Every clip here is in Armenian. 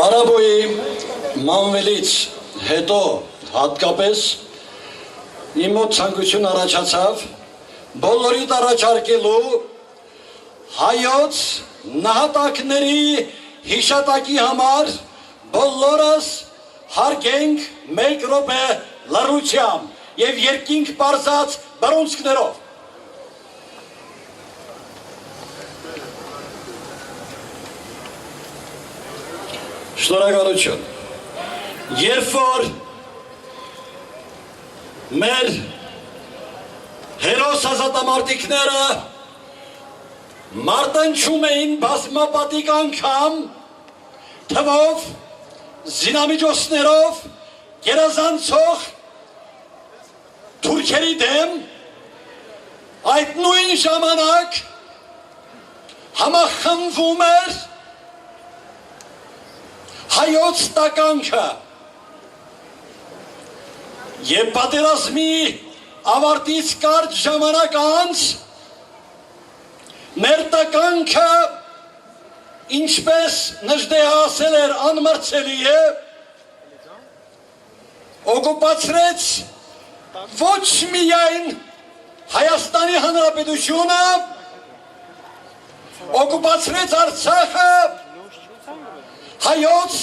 Արաբոյի մանվելից հետո հատկապես իմ մոտ ցանկություն առաջացավ բոլորիդ առաջարկելու հայոց նահատակների հիշատակի համար բոլորս հարգենք մեկ րոպե լռությամբ եւ երկինք պարզած բռունցքներով Շնորհակալություն երբ որ մեր հերոս ազատամարտիկները մարտնչում էին բազմապատիկ անգամ թվով զինամիջոցներով գերազանցող թուրքերի դեմ այդ նույն ժամանակ համախմբվում էր հայոց տականքը եւ պատերազմի ավարտից կարճ ժամանակ անց մեր տականքը ինչպես նժդեհասել էր անմրցելի է օկուպացրեց ոչ միայն Հայաստանի Հանրապետությունը օկուպացրեց Արցախը հայոց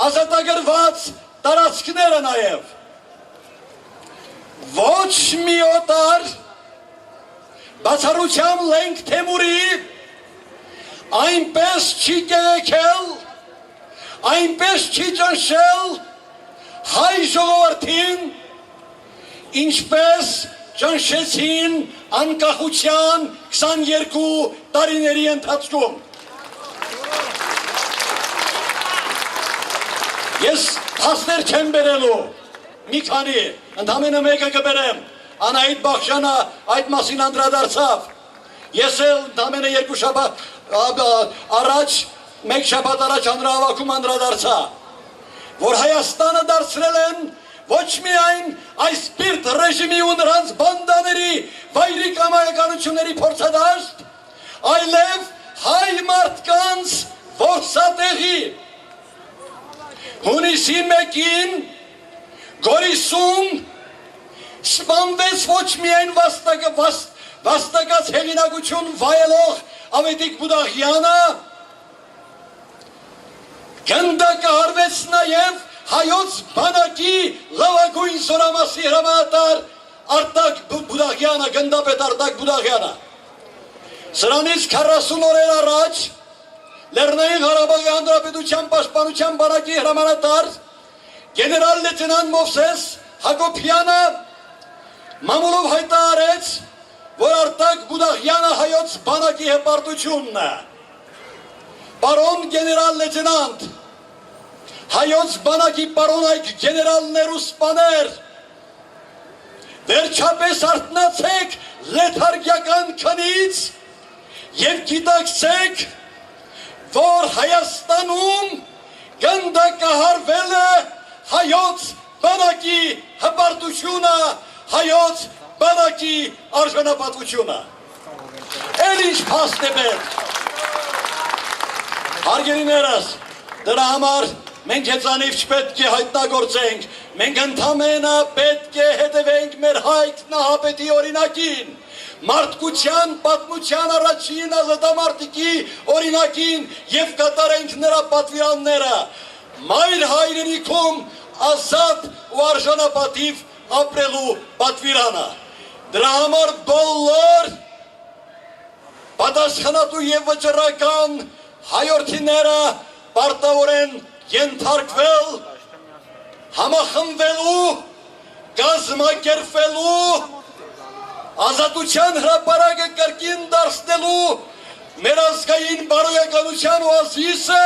ազատագրված տարածքները նաև ոչ մի օտար բացառությամբ Լենք Թեմուրի այնպես չի կերեկել այնպես չի ճնշել հայ ժողովրդին ինչպես ճնշեցին անկախության 22 տարիների ընթացքում Ես հասներ չեմ բերելու, մի քանի, ընդամենը մեկը կբերեմ, Անահիտ Բախշյանը այդ մասին անդրադարձավ, ես էլ ընդամենը երկու շաբաթ առաջ, մեկ շաբաթ առաջ հանրահավաքում անդրադարձա, որ Հայաստանը դարձրել են ոչ միայն այս սպիրտ ռեժիմի ու նրանց բանդաների վայրի կամայականությունների փորձադաշտ, այլև հայ մարդկանց որսատեղի Հունիսի մեկին Գորիսում սպանվեց ոչ միայն վաստակած հեղինակություն վայելող Ավետիք Բուդաղյանը, գնդակահարվեց նաև հայոց բանակի լավագույն զորամասի հրամանատար Արտակ Բուդաղյանը, գնդապետ Արտակ Բուդաղյանը։ Սրանից 40 օրեր առաջ Լեռնային Ղարաբաղի Հանրապետության պաշտպանության բանակի հրամանատար գեներալ լեյտենանտ Մովսես Հակոբյանը մամուլով հայտարարեց, որ Արտակ Բուդաղյանը հայոց բանակի հպարտությունն է։ Պարոն գեներալ լեյտենանտ, հայոց բանակի պարոնայք գեներալներ ու սպաներ, վերջապես արթնացեք լեթարգիական քնից եւ գիտակցեք, որ Հայաստանում գնդակահարվել է հայոց բանակի հպարտությունը, հայոց բանակի արժանապատվությունը։ Էլ ինչ փաստ է պետք։ Հարգելիներս, դրա համար մենք հեծանիվ չպետք է հայտնագործենք, մենք ընդամենը պետք է հետևենք մեր հայք նահապետի օրինակին, մարդկության պատմության առաջին ազատամարտիկի օրինակին և կատարենք նրա պատվիրանները, մայր հայրենիքում ազատ ու արժանապատիվ ապրելու պատվիրանը։ Դրա համար բոլոր պատասխանատու և վճռական հայորդիները պարտավոր են ենթարկվել, համախմբվելու, կազմակերպվելու, ազատության հրապարակը կրկին դարձնելու մեր ազգային բարոյականության օազիսը,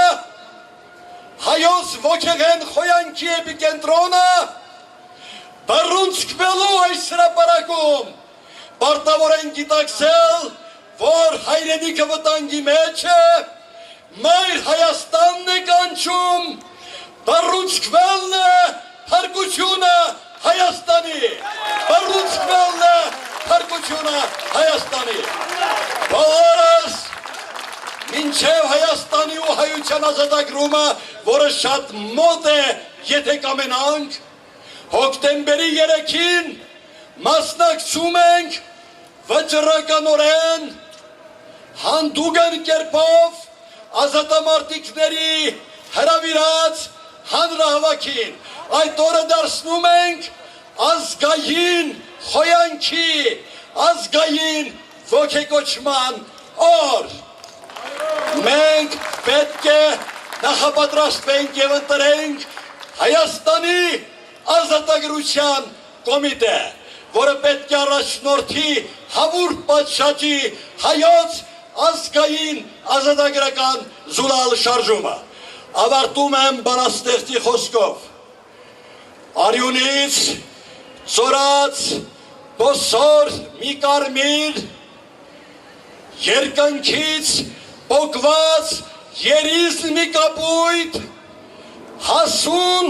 հայոց ոգեղեն խոյանքի էպիկենտրոնը, բռունցքվելու այս հրապարակում պարտավոր են գիտակցել, որ հայրենիքը վտանգի մեջ է, մայր Հայաստանն է կանչում, բռունցքվելն է փրկությունը Հայաստանի, բռունցքվելն է փրկությունը Հայաստանի։ Բոլորս մինչև Հայաստանի ու հայության ազատագրումը, որը շատ մոտ է, եթե կամենանք, հոկտեմբերի 3-ին մասնակցում ենք վճռականորեն հանդուգն կերպով ազատամարտիկների հրավիրած հանրահավաքին։ Այդ օրը դարձնում ենք ազգային խոյանքի, ազգային ոգեկոչման օր։ Մենք պետք է նախապատրաստվենք և ընտրենք Հայաստանի ազատագրության կոմիտե, որը պետք է առաջնորդի հավուր պատշաճի հայոց ազգային ազատագրական զուլալ շարժումը։ Ավարտում եմ բանաստեղծի խոսքով. արյունից ծորած բոսոր մի կարմիր, երկնքից պոկված երիզ մի կապույտ, հասուն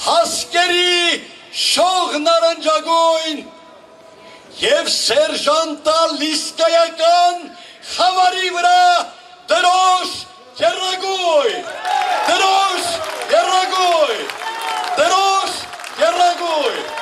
հասկերի շող նարնջագույն և սերժանտալիստկայական խավարի վրա դրոշ երագույն, դրոշ երագույն, դրոշ երագույն։